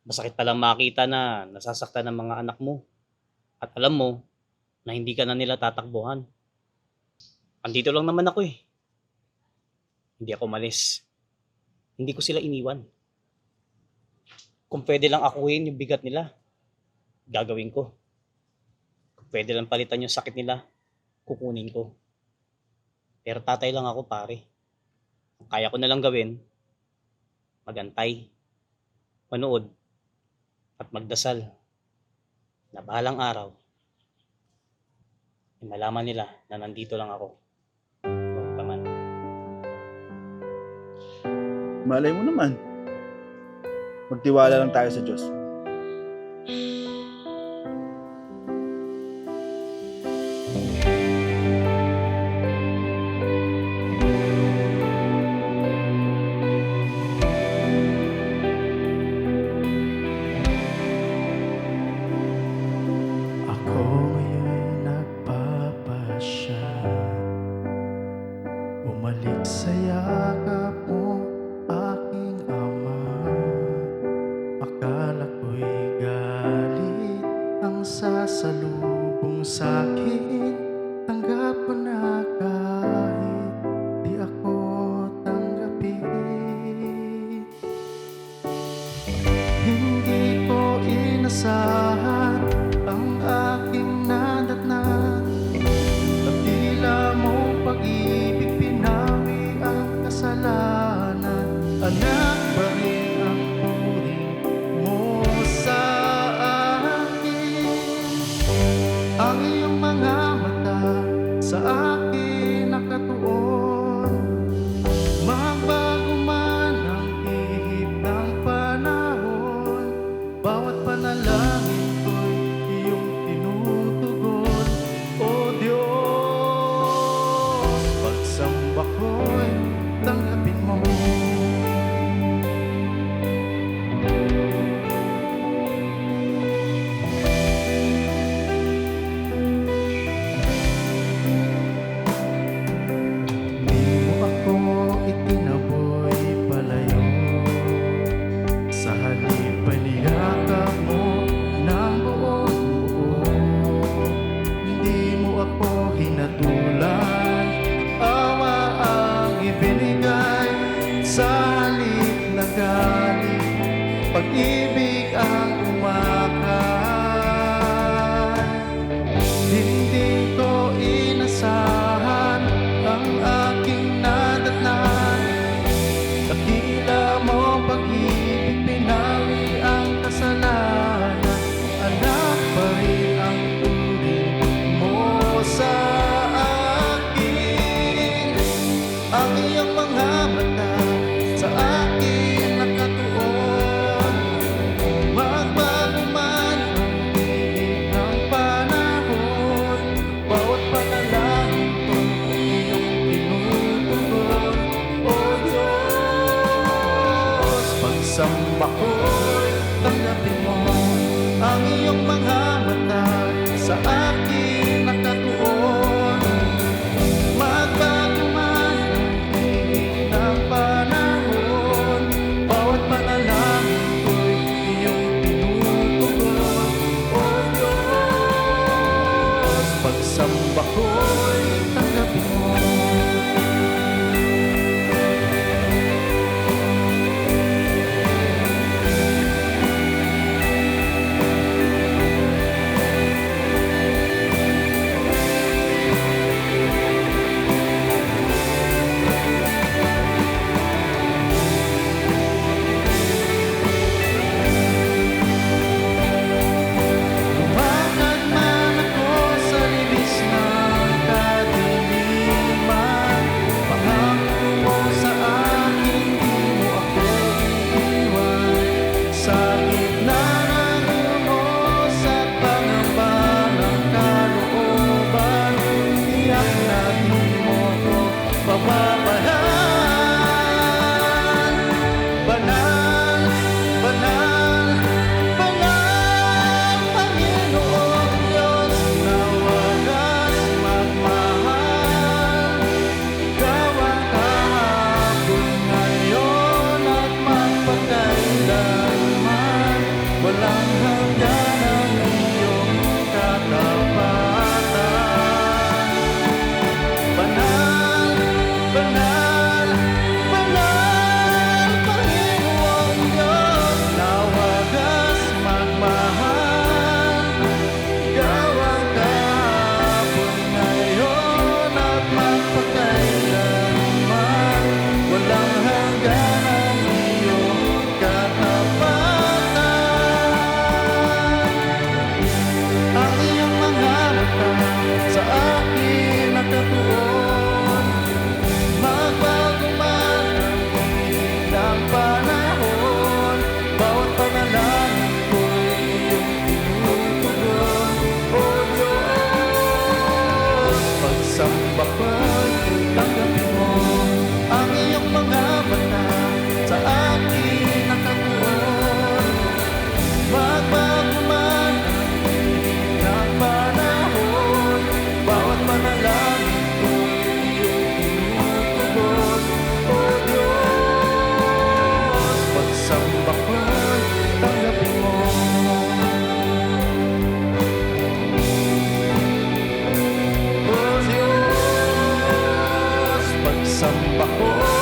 Masakit palang makita na nasasaktan ng mga anak mo at alam mo na hindi ka na nila tatakbuhan. Andito lang naman ako, eh. Hindi ako umalis. Hindi ko sila iniwan. Kung puwede lang akuhin yung bigat nila, gagawin ko. Kung puwede lang palitan yung sakit nila, kukunin ko. Pero tatay lang ako, pare. Ang kaya ko na lang gawin, magantay, manood, at magdasal na bahalang araw, ay malaman nila na nandito lang ako. Noon pa man. Malay mo naman. Magtiwala lang tayo sa Diyos. Ako ngayon nagpapasya, bumalik sa yakap mo, aking ama. Akala ko'y galit ang sasalubong sa'kin, tanggap ko na kahit di ako tanggapin. Hindi ko inasahan ang aking nadatnan, tila mo pag-ibig pinawi ang kasalanan. Anak pa rin ang turing mo sa akin, ang iyong mga mata sa akin nakatuon. Magbago man ang ihip ng panahon, bawat panalangin ko'y iyong tinutugon. O Diyos, pagsamba ko'y tanggapin mo. Di mo ako itinaboy palayo, sa halip ay niyakap mo ng buong buo. Hindi mo ako hinatulan, awa ang ibinigay, sa halip na galit, pag-ibig ang umakay. Hindi ko inasahan ang aking nadatnan, dakila mo pag-ibig pinawi ang kasalanan. Anak pa rin ang turing mo sa akin, ang iyong mga mata sa akin nakatuon. Magbago man ang ihip ng panahon, bawat panalangin ko'y iyong tinutugon. O Diyos, pagsamba ko'y tanggapin mo, ang iyong mga mata sa akin nakatuon. Magbago man ang ihip ng panahon, bawat panalangin ko'y iyong tinutugon. O Diyos, pagsamba ko'y tanggapin mo. bawat panalangin ko'y iyong tinutugon. O Diyos, pagsamba ko'y tanggapin mo ang iyong mga mata sa aking nakatuon. Magbago man ang panahon, bawat panalangin ko'y iyong tinutugon. O Diyos, pagsamba ko'y tanggapin mo. O Diyos, pagsamba ko'y